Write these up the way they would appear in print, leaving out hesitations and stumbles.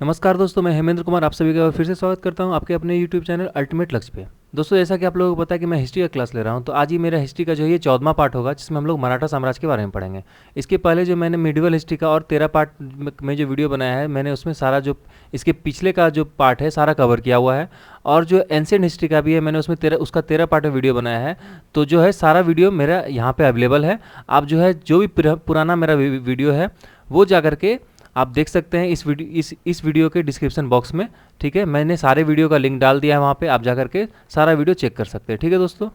नमस्कार दोस्तों, मैं हेमेंद्र कुमार आप सभी का फिर से स्वागत करता हूं आपके अपने YouTube चैनल अल्टीमेट लक्ष्य पे। दोस्तों, जैसा कि आप लोगों को पता है कि मैं हिस्ट्री का क्लास ले रहा हूं, तो आज ही मेरा हिस्ट्री का जो है ये 14वां पार्ट होगा, जिसमें हम लोग मराठा साम्राज्य के बारे में पढ़ेंगे। इसके पहले जो मैंने मिडिवल हिस्ट्री का और 13 पार्ट में जो वीडियो बनाया है, मैंने उसमें सारा जो इसके पिछले का जो पार्ट है सारा कवर किया हुआ है, और जो एंशिएंट हिस्ट्री का भी है मैंने उसमें 13 पार्ट में वीडियो बनाया है। तो जो है सारा वीडियो मेरा यहाँ पर अवेलेबल है। आप जो है जो भी पुराना मेरा वीडियो है वो जा करके आप देख सकते हैं इस वीडियो के डिस्क्रिप्शन बॉक्स में। ठीक है, मैंने सारे वीडियो का लिंक डाल दिया है वहाँ पे, आप जा करके सारा वीडियो चेक कर सकते हैं। ठीक है दोस्तों,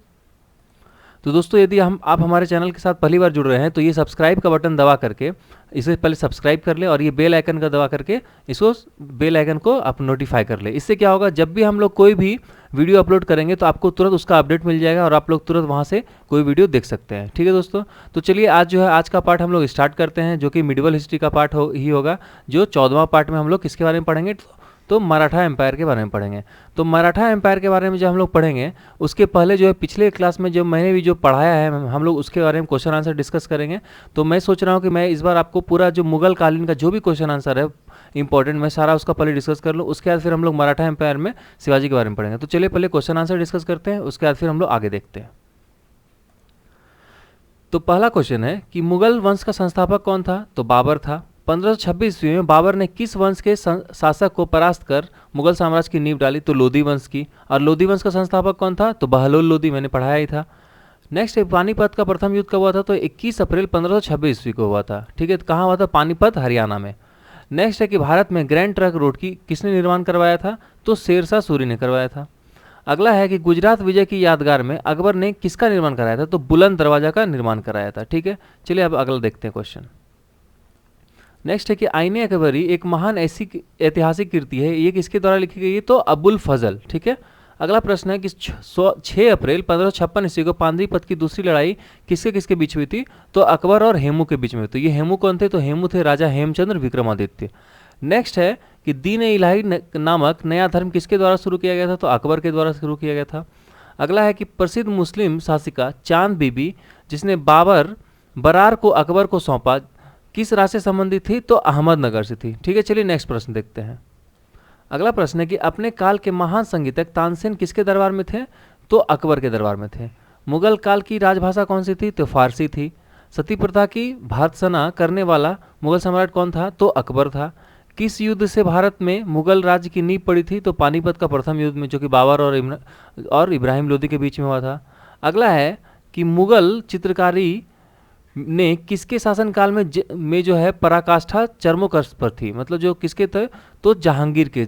तो दोस्तों यदि आप हमारे चैनल के साथ पहली बार जुड़ रहे हैं तो ये सब्सक्राइब का बटन दबा करके इसे पहले सब्सक्राइब कर ले, और ये बेल आइकन का दबा करके इसको बेल आइकन को आप नोटिफाई कर ले। इससे क्या होगा, जब भी हम लोग कोई भी वीडियो अपलोड करेंगे तो आपको तुरंत उसका अपडेट मिल जाएगा और आप लोग तुरंत वहाँ से कोई वीडियो देख सकते हैं। ठीक है दोस्तों, तो चलिए आज जो है आज का पार्ट हम लोग स्टार्ट करते हैं, जो कि मिडिवल हिस्ट्री का पार्ट ही होगा। जो 14वां पार्ट में हम लोग किसके बारे में पढ़ेंगे, तो मराठा एम्पायर के बारे में पढ़ेंगे। तो मराठा एम्पायर के बारे में जब हम लोग पढ़ेंगे उसके पहले जो है पिछले क्लास में जो मैंने भी जो पढ़ाया है हम लोग उसके बारे में क्वेश्चन आंसर डिस्कस करेंगे। तो मैं सोच रहा हूँ कि मैं इस बार आपको पूरा जो मुगल कालीन का जो भी क्वेश्चन आंसर है इंपॉर्टेंट, मैं सारा उसका पहले डिस्कस कर लूँ। उसके बाद फिर हम लोग मराठा एम्पायर में शिवाजी के बारे में पढ़ेंगे। तो चलिए पहले क्वेश्चन आंसर डिस्कस करते हैं, उसके बाद फिर हम लोग आगे देखते हैं। तो पहला क्वेश्चन है कि मुगल वंश का संस्थापक कौन था, तो बाबर था। 1526 ईस्वी में बाबर ने किस वंश के शासक को परास्त कर मुगल साम्राज्य की नींव डाली, तो लोधी वंश की। और लोधी वंश का संस्थापक कौन था, तो बहलोल लोधी, मैंने पढ़ाया ही था। नेक्स्ट है पानीपत का प्रथम युद्ध कब हुआ था, तो 21 अप्रैल 1526 ईस्वी को हुआ था। ठीक है, कहाँ हुआ था, पानीपत हरियाणा में। नेक्स्ट है कि भारत में ग्रैंड ट्रंक रोड की किसने निर्माण करवाया था, तो शेरशाह सूरी ने करवाया था। अगला है कि गुजरात विजय की यादगार में अकबर ने किसका निर्माण कराया था, तो बुलंद दरवाजा का निर्माण कराया था। ठीक है, चलिए अब अगला देखते हैं क्वेश्चन। नेक्स्ट है कि आईने अकबरी एक महान ऐसी ऐतिहासिक कृति है, ये किसके द्वारा लिखी गई है, तो अबुल फजल। ठीक है, अगला प्रश्न है कि 6 अप्रैल 1556 ईस्वी को पानीपत की दूसरी लड़ाई किसके किसके बीच हुई थी, तो अकबर और हेमू के बीच में। तो ये हेमू कौन थे, तो हेमू थे राजा हेमचंद्र विक्रमादित्य। नेक्स्ट है कि दीन इलाही नामक नया धर्म किसके द्वारा शुरू किया गया था, तो अकबर के द्वारा शुरू किया गया था। अगला है कि प्रसिद्ध मुस्लिम शासिका चांद बीबी जिसने बरार को अकबर को सौंपा, किस राज्य से संबंधित थी, तो अहमदनगर से थी। ठीक है, चलिए नेक्स्ट प्रश्न देखते हैं। अगला प्रश्न है कि अपने काल के महान संगीतक तानसेन किसके दरबार में थे, तो अकबर के दरबार में थे। मुगल काल की राजभाषा कौन सी थी, तो फारसी थी। सती प्रथा की भर्त्सना करने वाला मुगल सम्राट कौन था, तो अकबर था। किस युद्ध से भारत में मुगल राज्य की नींव पड़ी थी, तो पानीपत का प्रथम युद्ध में, जो कि बाबर और इब्राहिम लोदी के बीच में हुआ था। अगला है कि मुगल चित्रकारी ने किसके शासनकाल में जो है पराकाष्ठा चरमोकर्ष पर थी, मतलब जो किसके थे, तो जहांगीर के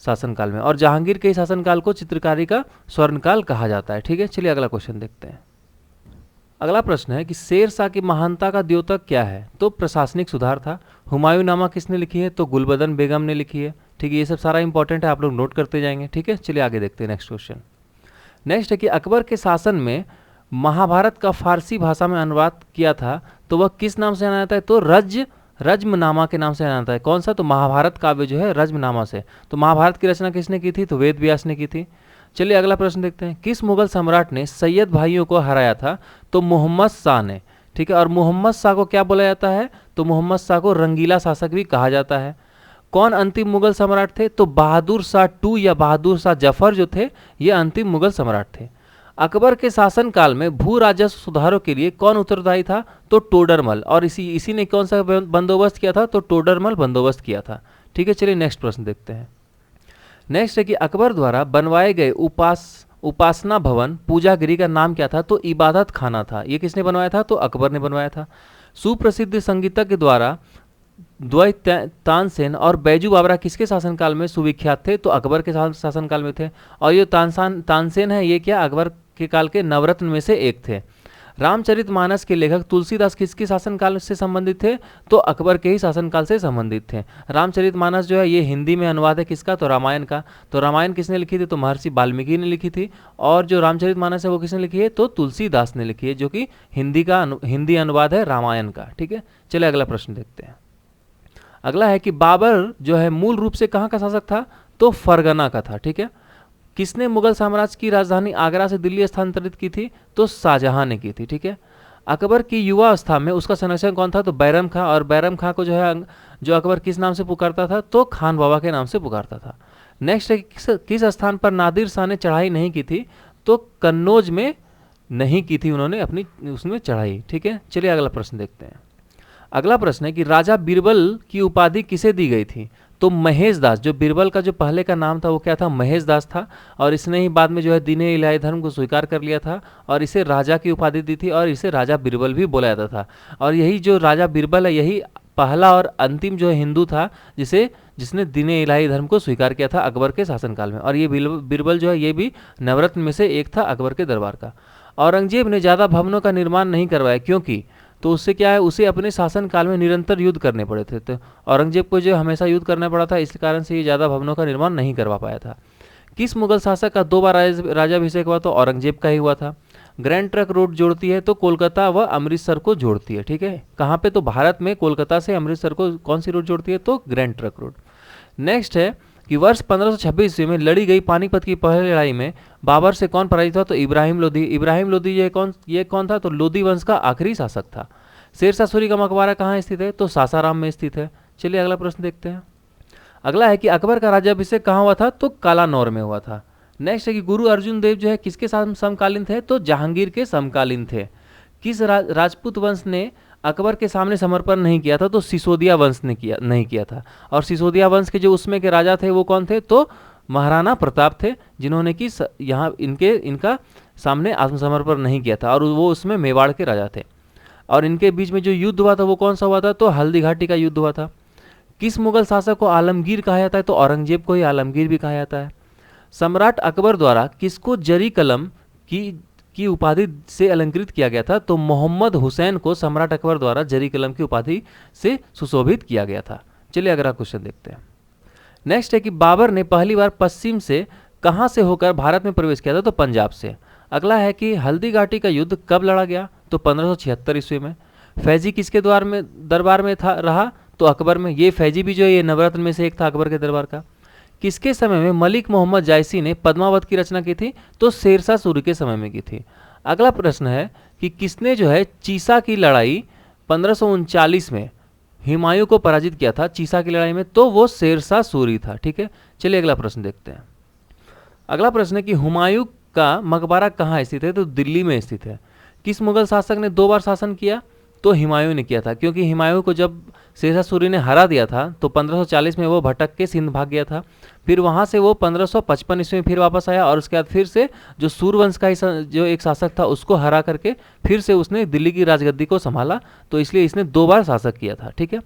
शासनकाल में। और जहांगीर के शासनकाल को चित्रकारी का स्वर्णकाल कहा जाता है। ठीक है, चलिए अगला क्वेश्चन देखते हैं। अगला प्रश्न है कि शेरशाह की महानता का द्योतक क्या है, तो प्रशासनिक सुधार था। हुमायूं नामा किसने लिखी है, तो गुलबदन बेगम ने लिखी है। ठीक है, ये सब सारा इंपॉर्टेंट है, आप लोग नोट करते जाएंगे। ठीक है, चलिए आगे देखते हैं नेक्स्ट क्वेश्चन। नेक्स्ट है कि अकबर के शासन में महाभारत का फारसी भाषा में अनुवाद किया था, तो वह किस नाम से जाना जाता है, तो रज्मनामा के नाम से जाना जाता है। कौन सा, तो महाभारत काव्य जो है रज्मनामा से। तो महाभारत की रचना किसने की थी, तो वेद व्यास ने की थी। चलिए अगला प्रश्न देखते हैं। किस मुगल सम्राट ने सैयद भाइयों को हराया था, तो मोहम्मद शाह ने। ठीक है, और मोहम्मद शाह को क्या बोला जाता है, तो मोहम्मद शाह को रंगीला शासक भी कहा जाता है। कौन अंतिम मुगल सम्राट थे, तो बहादुर शाह 2 या बहादुर शाह जफर जो थे ये अंतिम मुगल सम्राट थे। अकबर के शासनकाल में भू राजस्व सुधारों के लिए कौन उत्तरदायी था, तो टोडरमल। और इसी ने कौन सा बंदोबस्त किया था, तो टोडरमल बंदोबस्त किया था। ठीक है, चलिए नेक्स्ट प्रश्न देखते हैं। नेक्स्ट है कि अकबर द्वारा बनवाए गए उपासना भवन पूजागिरी का नाम क्या था, तो इबादत खाना था। ये किसने बनवाया था, तो अकबर ने बनवाया था। सुप्रसिद्ध संगीतज्ञ द्वारा द्वैत तानसेन और बैजू बावरा किसके शासनकाल में सुविख्यात थे, तो अकबर के शासनकाल में थे। और ये तानसेन है, ये क्या अकबर के काल के नवरत्न में से एक थे। रामचरितमानस के लेखक तुलसीदास किसके शासनकाल से संबंधित थे, तो अकबर के ही शासनकाल से संबंधित थे। रामचरितमानस जो है ये हिंदी में अनुवाद है किसका, तो रामायण का। तो रामायण किसने लिखी थी, तो महर्षि वाल्मीकि ने लिखी थी। और जो रामचरितमानस है वो किसने लिखी है, तो तुलसीदास ने लिखी है, जो कि हिंदी अनुवाद है रामायण का। ठीक है, चलिए अगला प्रश्न देखते हैं। अगला है कि बाबर जो है मूल रूप से कहाँ का शासक था, तो फरगना का था। ठीक है, किसने मुगल साम्राज्य की राजधानी आगरा से दिल्ली स्थानांतरित की थी, तो शाहजहां ने की थी। ठीक है, अकबर की युवा अवस्था में उसका संरक्षक कौन था? तो बैरम खां। और बैरम खां को जो है जो अकबर किस नाम से पुकारता था? तो खान बाबा के नाम से पुकारता था। नेक्स्ट है किस स्थान पर नादिर शाह ने चढ़ाई नहीं की थी? तो कन्नौज में नहीं की थी उन्होंने अपनी उसमें चढ़ाई। ठीक है, चलिए अगला प्रश्न देखते हैं। अगला प्रश्न है कि राजा बीरबल की उपाधि किसे दी गई थी? तो महेश दास। जो बीरबल का जो पहले का नाम था वो क्या था? महेश दास था। और इसने ही बाद में जो है दीन-ए इलाही धर्म को स्वीकार कर लिया था और इसे राजा की उपाधि दी थी और इसे राजा बीरबल भी बोला जाता था। और यही जो राजा बीरबल है यही पहला और अंतिम जो है हिंदू था जिसने दीन-ए इलाही धर्म को स्वीकार किया था अकबर के शासनकाल में। और ये बीरबल जो है ये भी नवरत्न में से एक था अकबर के दरबार का। औरंगजेब ने ज़्यादा भवनों का निर्माण नहीं करवाया, क्योंकि तो उससे क्या है, उसे अपने शासनकाल में निरंतर युद्ध करने पड़े थे। तो औरंगजेब को जो हमेशा युद्ध करना पड़ा था, इस कारण से ये ज़्यादा भवनों का निर्माण नहीं करवा पाया था। किस मुगल शासक का 2 बार राजाभिषेक हुआ? तो औरंगजेब का ही हुआ था। ग्रैंड ट्रंक रोड जोड़ती है तो कोलकाता व अमृतसर को जोड़ती है। ठीक है, कहाँ पे? तो भारत में कोलकाता से अमृतसर को कौन सी रोड जोड़ती है? तो ग्रैंड ट्रंक रोड। नेक्स्ट है कि वर्ष 1526 ईस्वी में लड़ी गई पानीपत की पहली लड़ाई में बाबर से कौन पराजित हुआ? तो इब्राहिम लोदी। इब्राहिम लोदी ये कौन था? तो लोदी वंश का आखिरी शासक था। शेरशाह सूरी का मकबरा कहाँ स्थित है? तो सासाराम में स्थित है। चलिए अगला प्रश्न देखते हैं। अगला है कि अकबर का राज्याभिषेक कहाँ हुआ था? तो कालानौर में हुआ था। नेक्स्ट है कि गुरु अर्जुन देव जो है किसके साथ समकालीन थे? तो जहांगीर के समकालीन थे। किस राजपूत वंश ने अकबर के सामने समर्पण नहीं किया था? तो सिसोदिया वंश ने नहीं किया था। और सिसोदिया वंश के जो उसमें के राजा थे वो कौन थे? तो महाराणा प्रताप थे, जिन्होंने कि यहाँ इनका सामने आत्मसमर्पण नहीं किया था और वो उसमें मेवाड़ के राजा थे। और इनके बीच में जो युद्ध हुआ था वो कौन सा हुआ था? तो हल्दी घाटी का युद्ध हुआ था। किस मुगल शासक को आलमगीर कहा जाता है? तो औरंगजेब को ही आलमगीर भी कहा जाता है। सम्राट अकबर द्वारा किसको जरी कलम की उपाधि से अलंकृत किया गया था? तो मोहम्मद हुसैन को सम्राट अकबर द्वारा जरी कलम की उपाधि से सुशोभित किया गया था। चलिए अगला क्वेश्चन देखते हैं। नेक्स्ट है कि बाबर ने पहली बार पश्चिम से कहाँ से होकर भारत में प्रवेश किया था? तो पंजाब से। अगला है कि हल्दी घाटी का युद्ध कब लड़ा गया? तो 1576 ईस्वी में। फैजी किसके दरबार में रहा? तो अकबर में। ये फैजी भी जो है ये नवरत्न में से एक था अकबर के दरबार का। किसके समय में मलिक मोहम्मद जायसी ने पद्मावत की रचना की थी? तो शेरशाह सूरी के समय में की थी। अगला प्रश्न है कि किसने जो है चीसा की लड़ाई 1539 में हुमायूं को पराजित किया था? चीसा की लड़ाई में तो वो शेरशाह सूरी था। ठीक है, चलिए अगला प्रश्न देखते हैं। अगला प्रश्न है कि हुमायूं का मकबरा कहाँ स्थित है? तो दिल्ली में स्थित है। किस मुगल शासक ने 2 बार शासन किया? तो हुमायूं ने किया था, क्योंकि हुमायूं को जब शेरशाह सूरी ने हरा दिया था तो 1540 में वो भटक के सिंध भाग गया था। फिर वहाँ से वो 1555 ईस्वी में फिर वापस आया और उसके बाद फिर से जो सूरवंश का जो एक शासक था उसको हरा करके फिर से उसने दिल्ली की राजगद्दी को संभाला। तो इसलिए इसने 2 बार शासक किया था। ठीक है,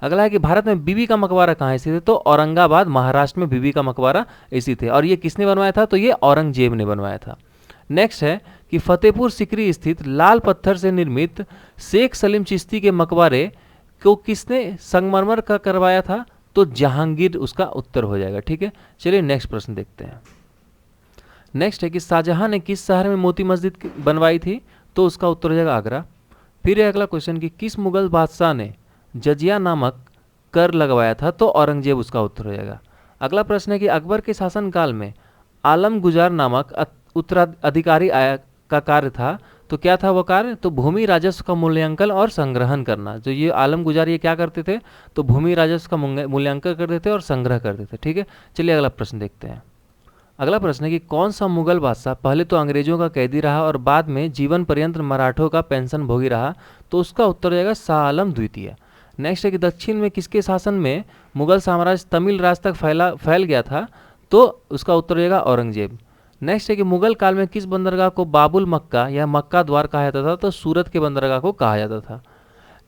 अगला है कि भारत में बीबी का मकबरा कहाँ स्थित है? तो औरंगाबाद महाराष्ट्र में बीबी का मकबरा स्थित है। और ये किसने बनवाया था? तो ये औरंगजेब ने बनवाया था। नेक्स्ट है कि फतेहपुर सिकरी स्थित लाल पत्थर से निर्मित शेख सलीम चिश्ती के मकबरे को किसने संगमरमर का करवाया था? तो जहांगीर उसका उत्तर हो जाएगा। ठीक है, चलिए नेक्स्ट प्रश्न देखते हैं। नेक्स्ट है कि शाहजहां ने किस शहर में मोती मस्जिद बनवाई थी? तो उसका उत्तर हो जाएगा आगरा। फिर है अगला क्वेश्चन कि किस मुगल बादशाह ने जजिया नामक कर लगवाया था? तो औरंगजेब उसका उत्तर हो जाएगा। अगला प्रश्न है कि अकबर के शासनकाल में आलम गुजार नामक उत्तराधिकारी का कार्य था। तो क्या था वो कार्य? तो भूमि राजस्व का मूल्यांकन और संग्रहण करना। जो ये आलम गुजार ये क्या करते थे? तो भूमि राजस्व का मूल्यांकन करते थे और संग्रह करते थे। ठीक है, चलिए अगला प्रश्न देखते हैं। अगला प्रश्न है कि कौन सा मुगल बादशाह पहले तो अंग्रेजों का कैदी रहा और बाद में जीवन पर्यंत मराठों का पेंशन भोगी रहा? तो उसका उत्तर हो जाएगा शाह आलम द्वितीय। नेक्स्ट है कि दक्षिण में किसके शासन में मुगल साम्राज्य तमिल राज तक फैल गया था? तो उसका उत्तर हो जाएगा औरंगजेब। नेक्स्ट है कि मुगल काल में किस बंदरगाह को बाबुल मक्का या मक्का द्वार कहा जाता था? तो सूरत के बंदरगाह को कहा जाता था।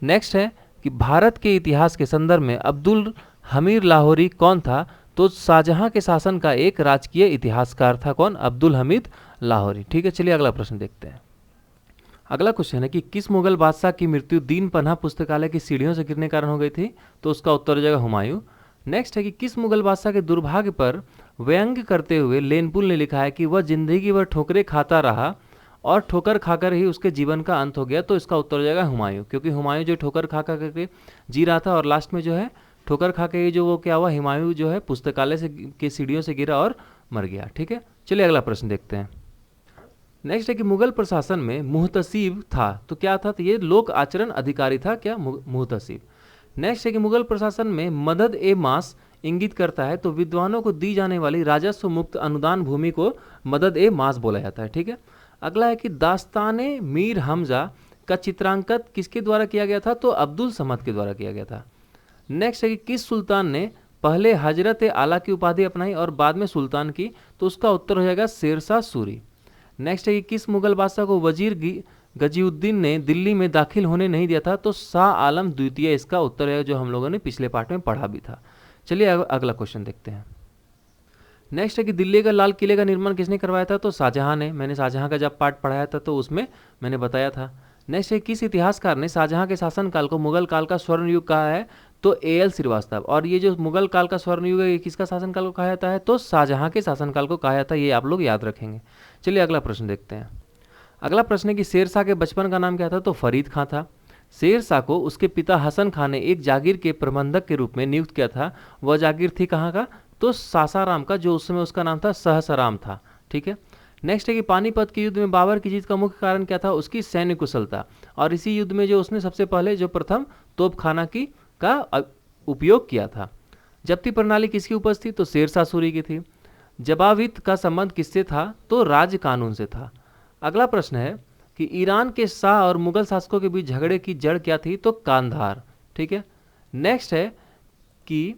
नेक्स्ट है कि भारत के इतिहास के संदर्भ में अब्दुल हमीद लाहौरी कौन था? तो शाहजहां के शासन का एक राजकीय इतिहासकार था। कौन? अब्दुल हमीद लाहौरी। ठीक है, चलिए अगला प्रश्न देखते हैं। अगला क्वेश्चन है कि किस मुगल बादशाह की मृत्यु दीन पन्हा पुस्तकालय की सीढ़ियों से गिरने के कारण हो गई थी? तो उसका उत्तर हो जाएगा हुमायूं। नेक्स्ट है कि किस मुगल बादशाह के दुर्भाग्य पर व्यंग्य करते हुए लेनपुल ने लिखा है कि वह जिंदगी भर ठोकरें खाता रहा और ठोकर खाकर ही उसके जीवन का अंत हो गया? तो इसका उत्तर हो जाएगा हुमायूं, क्योंकि हुमायूं जो ठोकर खा खा करके जी रहा था और लास्ट में जो है ठोकर खा के जो वो क्या हुआ, हुमायूं जो है पुस्तकालय से के सीढ़ियों से गिरा और मर गया। ठीक है, चलिए अगला प्रश्न देखते हैं। नेक्स्ट है कि मुगल प्रशासन में मुहतसिब था, तो क्या था, तो ये लोक आचरण अधिकारी था क्या, मुहतसिब। नेक्स्ट है कि मुगल प्रशासन में मदद ए मास इंगित करता है, तो विद्वानों को दी जाने वाली राजस्व मुक्त अनुदान भूमि को मदद ए मास बोला जाता है, ठीक है। अगला है कि दास्ताने मीर हमजा का चित्रांकन किसके द्वारा किया गया था, तो अब्दुल समद के द्वारा किया गया था। नेक्स्ट है कि किस सुल्तान ने पहले हजरत आला की उपाधि अपनाई और बाद में सुल्तान की, तो उसका उत्तर हो जाएगा शेरशाह सूरी। नेक्स्ट है कि किस मुगल बादशाह को वजीर गजीउद्दीन ने दिल्ली में दाखिल होने नहीं दिया था, तो शाह आलम द्वितीय इसका उत्तर है, जो हम लोगों ने पिछले पार्ट में पढ़ा भी था। चलिए अगला क्वेश्चन देखते हैं। नेक्स्ट है कि दिल्ली का लाल किले का निर्माण किसने करवाया था, तो शाहजहां ने। मैंने शाहजहां का जब पार्ट पढ़ाया था तो उसमें मैंने बताया था। नेक्स्ट है किस इतिहासकार ने शाहजहां के शासनकाल को मुगल काल का स्वर्ण युग कहा है, तो A.L. श्रीवास्तव। और ये जो मुगल काल का स्वर्ण युग है ये किसका शासनकाल को कहा जाता है, तो शाहजहां के शासनकाल को कहा जाता है, ये आप लोग याद रखेंगे। चलिए अगला प्रश्न देखते हैं। अगला प्रश्न है कि शेरशाह के बचपन का नाम क्या था, तो फरीद खां था। शेरशाह को उसके पिता हसन खां ने एक जागीर के प्रबंधक के रूप में नियुक्त किया था। वह जागीर थी कहाँ का, तो सासाराम का, जो उस समय उसका नाम था सहसराम था, ठीक है। नेक्स्ट है कि पानीपत के युद्ध में बाबर की जीत का मुख्य कारण क्या था, उसकी सैन्य कुशलता। और इसी युद्ध में जो उसने सबसे पहले जो प्रथम तोपखाना का उपयोग किया था। जब्ती प्रणाली किसकी उपज थी, तो शेरशाह सूरी की थी। जबावित का संबंध किससे था, तो राज कानून से था। अगला प्रश्न है कि ईरान के शाह और मुगल शासकों के बीच झगड़े की जड़ क्या थी, तो कांधार, ठीक है। नेक्स्ट है कि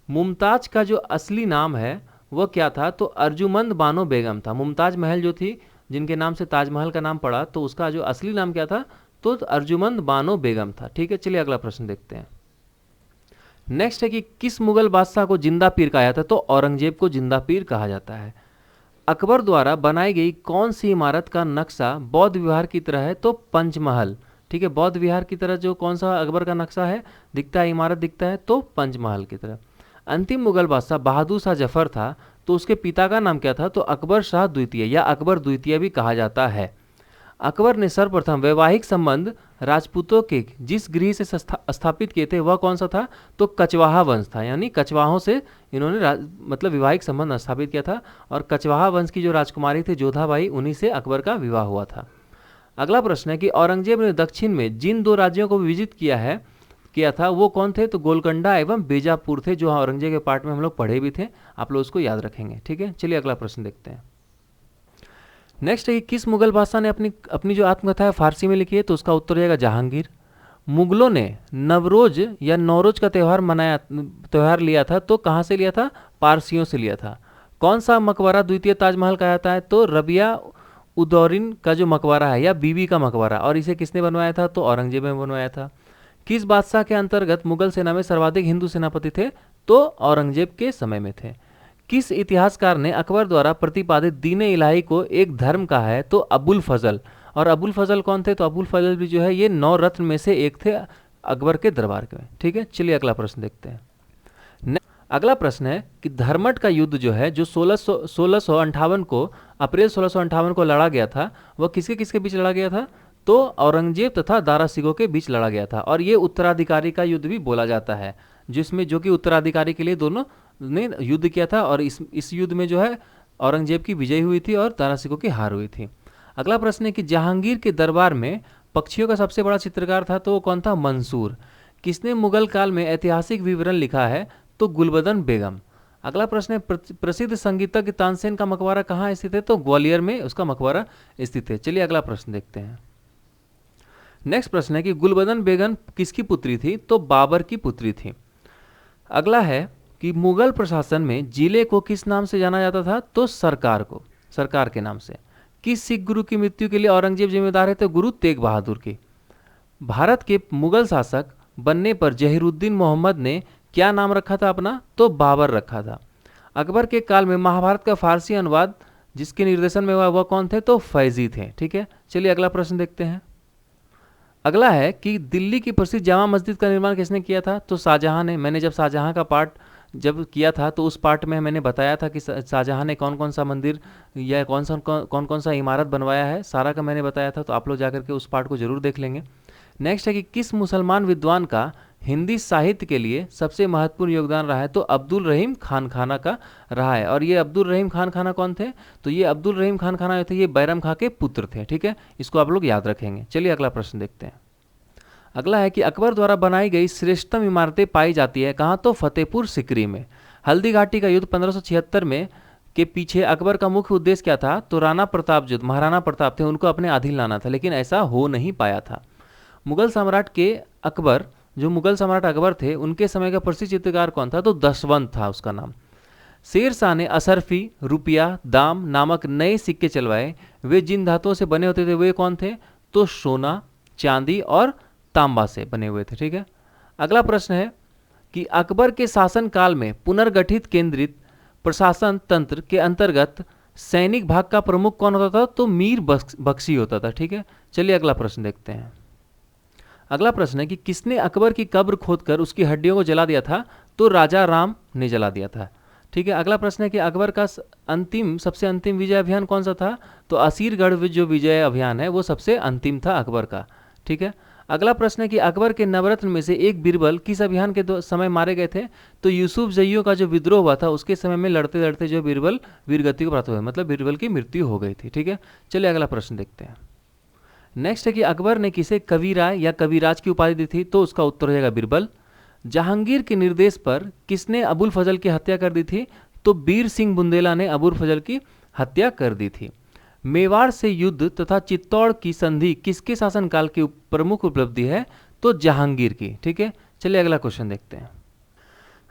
मुमताज का जो असली नाम है वह क्या था, तो अर्जुमंद बानो बेगम था। मुमताज महल जो थी जिनके नाम से ताजमहल का नाम पड़ा, तो उसका जो असली नाम क्या था, तो अर्जुमंद बानो बेगम था, ठीक है। चलिए अगला प्रश्न देखते हैं। नेक्स्ट है कि किस मुगल बादशाह को जिंदा पीर कहा जाता है, तो औरंगजेब को जिंदा पीर कहा जाता है। अकबर द्वारा बनाई गई कौन सी इमारत का नक्शा बौद्ध विहार की तरह है, तो पंचमहल, ठीक है। बौद्ध विहार की तरह जो कौन सा अकबर का नक्शा है दिखता है, इमारत दिखता है, तो पंचमहल की तरह। अंतिम मुगल बादशाह बहादुर शाह जफर था, तो उसके पिता का नाम क्या था, तो अकबर शाह द्वितीय या अकबर द्वितीय भी कहा जाता है। अकबर ने सर्वप्रथम वैवाहिक संबंध राजपूतों के जिस गृह से स्थापित किए थे वह कौन सा था, तो कचवाहा वंश था। यानी कचवाहों से इन्होंने मतलब वैवाहिक संबंध स्थापित किया था, और कचवाहा वंश की जो राजकुमारी थी जोधाबाई, उन्हीं से अकबर का विवाह हुआ था। अगला प्रश्न है कि औरंगजेब ने दक्षिण में जिन दो राज्यों को विजित किया था वो कौन थे, तो गोलकंडा एवं बीजापुर थे, जो औरंगजेब के पार्ट में हम लोग पढ़े भी थे, आप लोग उसको याद रखेंगे, ठीक है। चलिए अगला प्रश्न देखते हैं। नेक्स्ट है कि किस मुगल बादशाह ने अपनी जो आत्मकथा है फारसी में लिखी है, तो उसका उत्तर रहेगा जहांगीर। मुगलों ने नवरोज या नौरोज का त्यौहार लिया था, तो कहाँ से लिया था, पारसियों से लिया था। कौन सा मकबरा द्वितीय ताजमहल कहा जाता है, तो रबिया उदौरिन का जो मकबरा है या बीबी का मकबरा, और इसे किसने बनवाया था, तो औरंगजेब ने बनवाया था। किस बादशाह के अंतर्गत मुगल सेना में सर्वाधिक हिंदू सेनापति थे, तो औरंगजेब के समय में थे। किस इतिहासकार ने अकबर द्वारा प्रतिपादित दीन-ए इलाही को एक धर्म कहा है, तो अबुल फजल। और अबुल फजल कौन थे, तो अबुल फजल भी जो है ये 9 रत्न में से एक थे अकबर के दरबार के, ठीक है। चलिए अगला प्रश्न देखते हैं। अगला प्रश्न है कि धर्मट का युद्ध जो है जो 1658 को अप्रैल 1658 को लड़ा गया था, वह किसके किसके बीच लड़ा गया था, तो औरंगजेब तथा दारा सिकोह के बीच लड़ा गया था। और ये उत्तराधिकारी का युद्ध भी बोला जाता है, जिसमें जो कि उत्तराधिकारी के लिए दोनों ने युद्ध किया था, और इस युद्ध में जो है औरंगजेब की विजय हुई थी और दारा सिकोह की हार हुई थी। अगला प्रश्न है कि जहांगीर के दरबार में पक्षियों का सबसे बड़ा चित्रकार था, तो वो कौन था, मंसूर। किसने मुगल काल में ऐतिहासिक विवरण लिखा है, तो गुलबदन बेगम। अगला प्रश्न है प्रसिद्ध संगीतज्ञ तानसेन का मकबरा कहाँ स्थित है, तो ग्वालियर में उसका मकबरा स्थित है। चलिए अगला प्रश्न देखते हैं। नेक्स्ट प्रश्न है कि गुलबदन बेगम किसकी पुत्री थी, तो बाबर की पुत्री थी। अगला है कि मुगल प्रशासन में जिले को किस नाम से जाना जाता था, तो सरकार के नाम से। किस सिख गुरु की मृत्यु के लिए औरंगजेब जिम्मेदार है, तो गुरु तेग बहादुर की। भारत के मुगल शासक बनने पर जहीरुद्दीन मोहम्मद ने क्या नाम रखा था अपना, तो बाबर रखा था। अकबर के काल में महाभारत का फारसी अनुवाद जिसके निर्देशन में हुआ वह कौन थे, तो फैजी थे, ठीक है। चलिए अगला प्रश्न देखते हैं। अगला है कि दिल्ली की प्रसिद्ध जामा मस्जिद का निर्माण किसने किया था, तो शाहजहां ने। मैंने जब शाहजहां का पार्ट जब किया था तो उस पार्ट में मैंने बताया था कि शाहजहां ने कौन कौन सा मंदिर या कौन कौन सा इमारत बनवाया है, सारा का मैंने बताया था, तो आप लोग जाकर के उस पार्ट को जरूर देख लेंगे। नेक्स्ट है कि किस मुसलमान विद्वान का हिंदी साहित्य के लिए सबसे महत्वपूर्ण योगदान रहा है तो अब्दुल रहीम खान खाना का रहा है। और ये अब्दुल रहीम खान खाना कौन थे? तो ये अब्दुल रहीम खान खाना थे, ये बैरम खां के पुत्र थे। ठीक है, इसको आप लोग याद रखेंगे। चलिए अगला प्रश्न देखते हैं। अगला है कि अकबर द्वारा बनाई गई श्रेष्ठतम इमारतें पाई जाती है कहाँ? तो फतेहपुर सिकरी में। हल्दी घाटी का युद्ध 1576 में के पीछे अकबर का मुख्य उद्देश्य क्या था? तो राणा प्रताप जो महाराणा प्रताप थे उनको अपने अधीन लाना था, लेकिन ऐसा हो नहीं पाया था। मुगल सम्राट अकबर थे, उनके समय का प्रसिद्ध चित्रकार कौन था? तो दशवंत था उसका नाम। शेर शाह ने असरफी, रुपया, दाम नामक नए सिक्के चलवाए। वे जिन धातुओं से बने होते थे वे कौन थे? तो सोना, चांदी और तांबा से बने हुए थे। ठीक है, अगला प्रश्न है कि अकबर के शासन काल में पुनर्गठित केंद्रित प्रशासन तंत्र के अंतर्गत सैनिक भाग का प्रमुख कौन होता था? तो मीर बख्शी होता था। ठीक है, चलिए अगला प्रश्न देखते हैं। अगला प्रश्न है कि किसने अकबर की कब्र खोदकर उसकी हड्डियों को जला दिया था? तो राजा राम ने जला दिया था। ठीक है, अगला प्रश्न है कि अकबर का सबसे अंतिम विजय अभियान कौन सा था? तो असीरगढ़ जो विजय अभियान है वो सबसे अंतिम था अकबर का। ठीक है, अगला प्रश्न है कि अकबर के नवरत्न में से एक बीरबल किस अभियान के समय मारे गए थे? तो यूसुफ जइयों का जो विद्रोह हुआ था उसके समय में लड़ते लड़ते जो बीरबल वीरगति को प्राप्त हुआ, मतलब बीरबल की मृत्यु हो गई थी। ठीक है, चलिए अगला प्रश्न देखते हैं। नेक्स्ट है कि अकबर ने किसे कविराय या कविराज की उपाधि दी थी? तो उसका उत्तर हो जाएगा बीरबल। जहांगीर के निर्देश पर किसने अबुल फजल की हत्या कर दी थी? तो बीर सिंह बुंदेला ने अबुल फजल की हत्या कर दी थी। मेवाड़ से युद्ध तथा चित्तौड़ की संधि किसके शासनकाल की प्रमुख उपलब्धि है? तो जहांगीर की। ठीक है, चलिए अगला क्वेश्चन देखते हैं।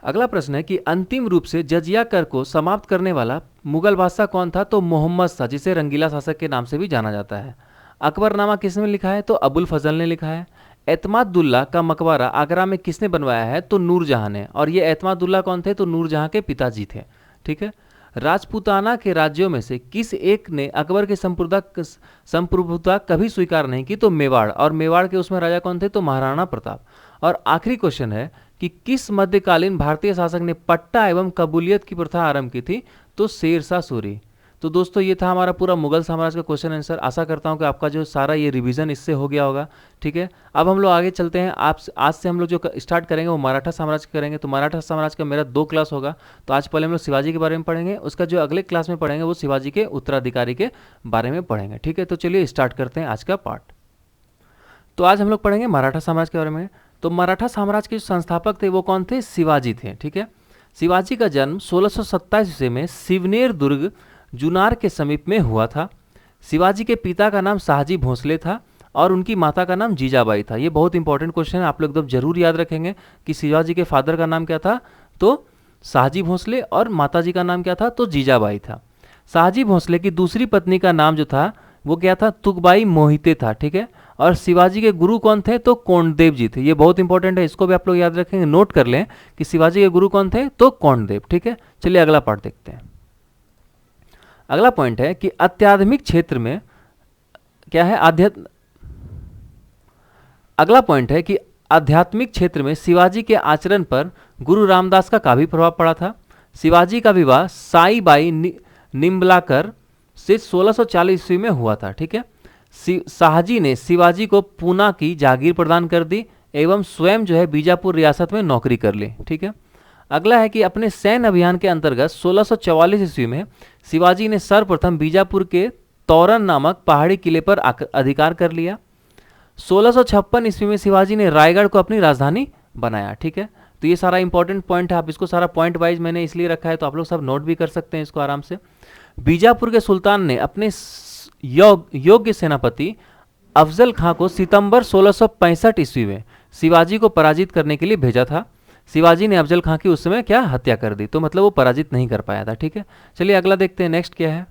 अगला प्रश्न है कि अंतिम रूप से जजिया कर को समाप्त करने वाला मुगल बादशाह कौन था? तो मोहम्मद शाह, जिसे रंगीला शासक के नाम से भी जाना जाता है। अकबरनामा किसने लिखा है? तो अबुल फजल ने लिखा है। एतमादुल्ला का मकबरा आगरा में किसने बनवाया है? तो नूरजहां ने। और ये एतमादुल्ला कौन थे? तो नूरजहां के पिताजी थे। ठीक है, राजपूताना के राज्यों में से किस एक ने अकबर की संप्रभुता कभी स्वीकार नहीं की? तो मेवाड़। और मेवाड़ के उसमें राजा कौन थे? तो महाराणा प्रताप। और आखिरी क्वेश्चन है कि किस मध्यकालीन भारतीय शासक ने पट्टा एवं कबूलियत की प्रथा आरंभ की थी? तो शेरशाह सूरी। तो दोस्तों ये था हमारा पूरा मुगल साम्राज्य का क्वेश्चन आंसर। आशा करता हूँ कि आपका जो सारा ये रिवीजन इससे हो गया होगा। ठीक है, अब हम लोग आगे चलते हैं। आज से हम लोग जो स्टार्ट करेंगे वो मराठा साम्राज्य करेंगे। तो मराठा साम्राज्य का मेरा 2 क्लास होगा। तो आज पहले हम लोग शिवाजी के बारे में पढ़ेंगे, उसका जो अगले क्लास में पढ़ेंगे वो शिवाजी के उत्तराधिकारी के बारे में पढ़ेंगे। ठीक है, तो चलिए स्टार्ट करते हैं आज का पार्ट। तो आज हम लोग पढ़ेंगे मराठा साम्राज्य के बारे में। तो मराठा साम्राज्य के जो संस्थापक थे वो कौन थे? शिवाजी थे। ठीक है, शिवाजी का जन्म 1627 ईस्वी में शिवनेर दुर्ग जुनार के समीप में हुआ था। शिवाजी के पिता का नाम शाहजी भोसले था और उनकी माता का नाम जीजाबाई था। ये बहुत इंपॉर्टेंट क्वेश्चन है, आप लोग एकदम जरूर याद रखेंगे कि शिवाजी के फादर का नाम क्या था? तो शाहजी भोसले और माताजी का नाम क्या था? तो जीजाबाई था। शाहजी भोसले की दूसरी पत्नी का नाम जो था वो क्या था? तुगबाई मोहिते था। ठीक है, और शिवाजी के गुरु कौन थे? तो कोंडदेव जी थे। ये बहुत इंपॉर्टेंट है, इसको भी आप लोग याद रखेंगे, नोट कर लें कि शिवाजी के गुरु कौन थे? तो कोंडदेव। ठीक है, चलिए अगला पार्ट देखते हैं। अगला पॉइंट है कि आध्यात्मिक क्षेत्र में क्या है? अगला पॉइंट है कि आध्यात्मिक क्षेत्र में शिवाजी के आचरण पर गुरु रामदास का काफी प्रभाव पड़ा था। शिवाजी का विवाह साई बाई निम्बलाकर से 1640 ईस्वी में हुआ था। ठीक है, शाहजी ने शिवाजी को पूना की जागीर प्रदान कर दी एवं स्वयं जो है बीजापुर रियासत में नौकरी कर ली। ठीक है, अगला है कि अपने सैन्य अभियान के अंतर्गत 1644 ईस्वी में शिवाजी ने सर्वप्रथम बीजापुर के तौरन नामक पहाड़ी किले पर अधिकार कर लिया। 1656 ईस्वी में शिवाजी ने रायगढ़ को अपनी राजधानी बनाया। ठीक है, तो ये सारा इंपॉर्टेंट पॉइंट है, आप इसको सारा पॉइंट वाइज मैंने इसलिए रखा है तो आप लोग सब नोट भी कर सकते हैं इसको आराम से। बीजापुर के सुल्तान ने अपने योग्य सेनापति अफजल खां को सितंबर 1665 ईस्वी में शिवाजी को पराजित करने के लिए भेजा था। शिवाजी ने अफजल खां की उस समय क्या हत्या कर दी, तो मतलब वो पराजित नहीं कर पाया था। ठीक है, चलिए अगला देखते हैं। नेक्स्ट क्या है?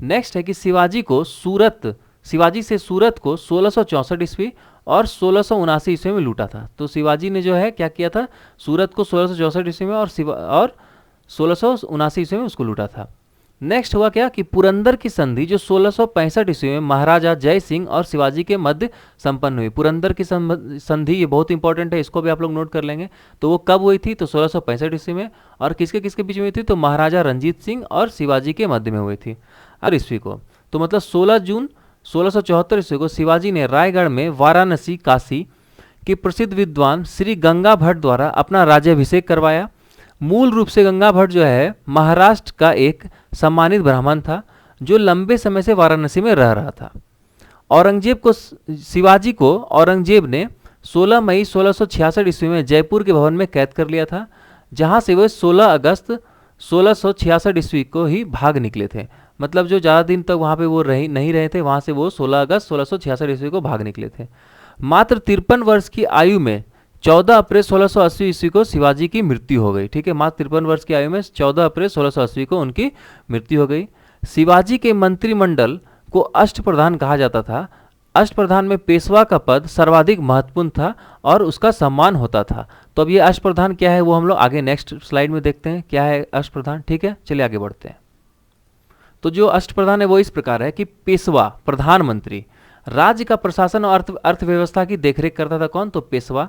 नेक्स्ट है कि शिवाजी से सूरत को 1664 ईस्वी और 1679 ईस्वी में लूटा था। तो शिवाजी ने जो है क्या किया था? सूरत को 1664 ईस्वी में और 1679 ईस्वी में उसको लूटा था। नेक्स्ट हुआ क्या कि पुरंदर की संधि जो 1665 ईस्वी में महाराजा जय सिंह और शिवाजी के मध्य संपन्न हुई। पुरंदर की संधि ये बहुत इंपॉर्टेंट है, इसको भी आप लोग नोट कर लेंगे। तो वो कब हुई थी? तो 1665 ईस्वी में। और किसके किसके बीच में हुई थी? तो महाराजा रंजीत सिंह और शिवाजी के मध्य में हुई थी और ईस्वी को। तो मतलब 16 जून 1674 ईस्वी को शिवाजी ने रायगढ़ में वाराणसी काशी कि प्रसिद्ध विद्वान श्री गंगा भट्ट द्वारा अपना राज्याभिषेक करवाया। मूल रूप से गंगा भट्ट जो है महाराष्ट्र का एक सम्मानित ब्राह्मण था जो लंबे समय से वाराणसी में रह रहा था। शिवाजी को औरंगजेब ने 16 मई 1666 ईस्वी में जयपुर के भवन में कैद कर लिया था, जहां से वे 16 अगस्त 1666 ईस्वी को ही भाग निकले थे। मतलब जो ज़्यादा दिन तक वहाँ पे वो नहीं रहे थे, वहाँ से वो 16 अगस्त 1666 ईस्वी को भाग निकले थे। मात्र 53 वर्ष की आयु में 14 अप्रैल 1680 ईस्वी को शिवाजी की मृत्यु हो गई। ठीक है, मात्र 53 वर्ष की आयु में 14 अप्रैल 1680 को उनकी मृत्यु हो गई। शिवाजी के मंत्रिमंडल को अष्टप्रधान कहा जाता था। अष्टप्रधान में पेशवा का पद सर्वाधिक महत्वपूर्ण था और उसका सम्मान होता था। तो अब ये अष्टप्रधान क्या है वो हम लोग आगे नेक्स्ट स्लाइड में देखते हैं क्या है अष्टप्रधान। ठीक है, चलिए आगे बढ़ते हैं। तो जो अष्टप्रधान है वो इस प्रकार है कि पेशवा प्रधानमंत्री राज्य का प्रशासन और अर्थव्यवस्था की देखरेख करता था। कौन? तो पेशवा।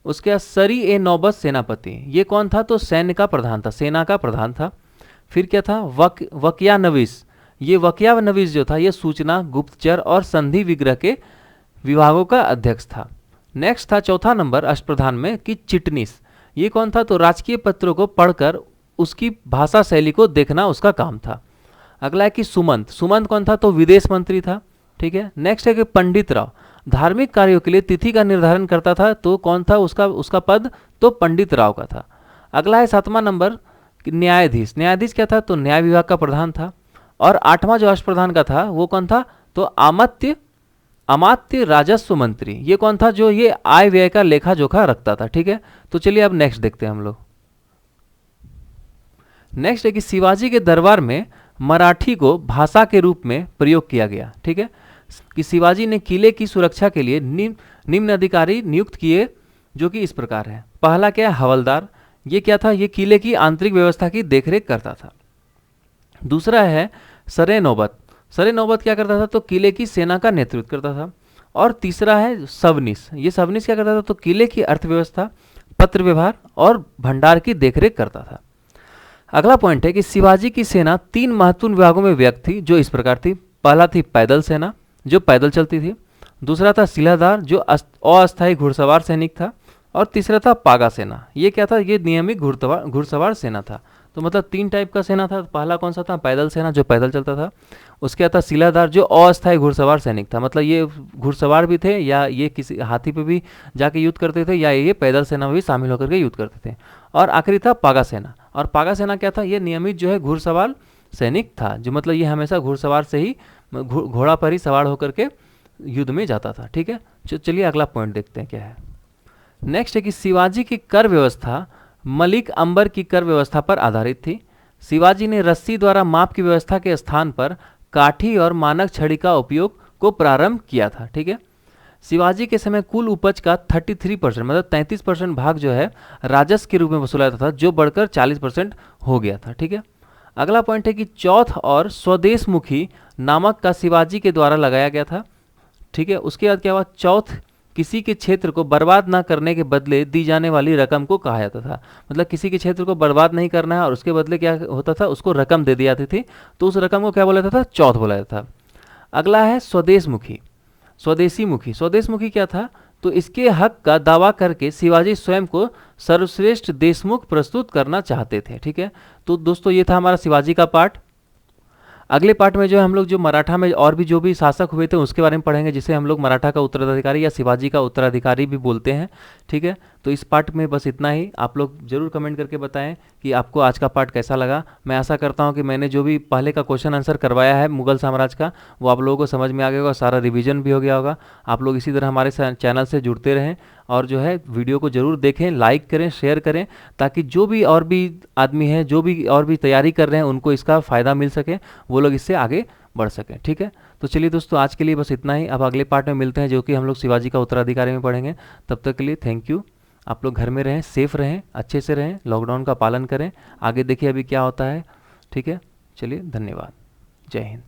उसके बाद सरी ए नौबत सेनापति, ये कौन था? तो सैन्य का प्रधान था, सेना का प्रधान था। फिर क्या था? वकिया नवीस, ये वकिया नवीस जो था ये सूचना, गुप्तचर और संधि विग्रह के विभागों का अध्यक्ष था। नेक्स्ट था चौथा नंबर अष्टप्रधान में कि चिटनीस, ये कौन था? तो राजकीय पत्रों को पढ़कर उसकी भाषा शैली को देखना उसका काम था। अगला है कि सुमंत, सुमंत कौन था? तो विदेश मंत्री था। ठीक है, नेक्स्ट है कि पंडित राव, धार्मिक कार्यों के लिए तिथि का निर्धारण करता था। तो कौन था उसका पद? तो पंडित राव का था। अगला है 7वां नंबर न्यायाधीश, न्यायाधीश क्या था? तो न्याय विभाग का प्रधान था। और 8वां जो अष्टप्रधान का था वो कौन था? तो अमात्य राजस्व मंत्री, ये कौन था? जो ये आय व्यय का लेखा जोखा रखता था। ठीक है, तो चलिए अब नेक्स्ट देखते हैं हम लोग। नेक्स्ट है कि शिवाजी के दरबार में मराठी को भाषा के रूप में प्रयोग किया गया। ठीक है, कि शिवाजी ने किले की सुरक्षा के लिए निम्न अधिकारी नियुक्त किए जो कि इस प्रकार है। पहला क्या है? हवलदार, ये क्या था? ये किले की आंतरिक व्यवस्था की देखरेख करता था। दूसरा है सरे नौबत, सरे नौबत क्या करता था? तो किले की सेना का नेतृत्व करता था। और तीसरा है सवनिस, ये सवनिस क्या करता था? तो किले की अर्थव्यवस्था, पत्र व्यवहार और भंडार की देखरेख करता था। अगला पॉइंट है कि शिवाजी की सेना 3 महत्वपूर्ण विभागों में व्यक्त थी जो इस प्रकार थी। पहला थी पैदल सेना जो पैदल चलती थी। दूसरा था सिलादार जो अस्थायी घुड़सवार सैनिक था। और तीसरा था पागा सेना, ये क्या था? ये नियमित घुड़सवार सेना था। तो मतलब 3 टाइप का सेना था। पहला कौन सा था? पैदल सेना जो पैदल चलता था। उसके बाद था सिलादार जो अस्थायी घुड़सवार सैनिक था, मतलब ये घुड़सवार भी थे या ये किसी हाथी पे भी जाके युद्ध करते थे या ये पैदल सेना में भी शामिल होकर के युद्ध करते थे। और आखिरी था पागा सेना। और पागा सेना क्या था? ये नियमित जो है घुड़सवार सैनिक था, जो मतलब ये हमेशा घुड़सवार से ही घोड़ा पर ही सवार होकर के युद्ध में जाता था। ठीक है, चलिए अगला पॉइंट देखते हैं क्या है। नेक्स्ट है कि शिवाजी की कर व्यवस्था मलिक अंबर की कर व्यवस्था पर आधारित थी। शिवाजी ने रस्सी द्वारा माप की व्यवस्था के स्थान पर काठी और मानक छड़ी का उपयोग को प्रारंभ किया था। ठीक है, शिवाजी के समय कुल उपज का 33% मतलब 33% भाग जो है राजस्व के रूप में वसूला जाता था, जो बढ़कर 40% हो गया था। ठीक है, अगला पॉइंट है कि चौथ और स्वदेशमुखी नामक का शिवाजी के द्वारा लगाया गया था। ठीक है, उसके बाद क्या हुआ? चौथ किसी के क्षेत्र को बर्बाद ना करने के बदले दी जाने वाली रकम को कहा जाता था। मतलब किसी के क्षेत्र को बर्बाद नहीं करना है और उसके बदले क्या होता था? उसको रकम दे दी जाती थी, तो उस रकम को क्या बोला जाता था? चौथ बोला जाता था। अगला है स्वदेशमुखी, स्वदेशीमुखी, स्वदेशमुखी क्या था? तो इसके हक का दावा करके शिवाजी स्वयं को सर्वश्रेष्ठ देशमुख प्रस्तुत करना चाहते थे। ठीक है, तो दोस्तों ये था हमारा शिवाजी का पार्ट। अगले पार्ट में जो है हम लोग जो मराठा में और भी जो भी शासक हुए थे उसके बारे में पढ़ेंगे, जिसे हम लोग मराठा का उत्तराधिकारी या शिवाजी का उत्तराधिकारी भी बोलते हैं। ठीक है, तो इस पार्ट में बस इतना ही। आप लोग जरूर कमेंट करके बताएं कि आपको आज का पार्ट कैसा लगा। मैं आशा करता हूं कि मैंने जो भी पहले का क्वेश्चन आंसर करवाया है मुगल साम्राज्य का वो आप लोगों को समझ में आ गया होगा, सारा रिवीजन भी हो गया होगा। आप लोग इसी तरह हमारे चैनल से जुड़ते रहें और जो है वीडियो को जरूर देखें, लाइक करें, शेयर करें, ताकि जो भी और भी आदमी हैं, जो भी और भी तैयारी कर रहे हैं, उनको इसका फ़ायदा मिल सके, वो लोग इससे आगे बढ़ सकें। ठीक है, तो चलिए दोस्तों आज के लिए बस इतना ही। अब अगले पार्ट में मिलते हैं जो कि हम लोग शिवाजी का उत्तराधिकारी में पढ़ेंगे। तब तक के लिए थैंक यू। आप लोग घर में रहें, सेफ रहें, अच्छे से रहें, लॉकडाउन का पालन करें। आगे देखिए अभी क्या होता है। ठीक है, चलिए धन्यवाद, जय हिंद।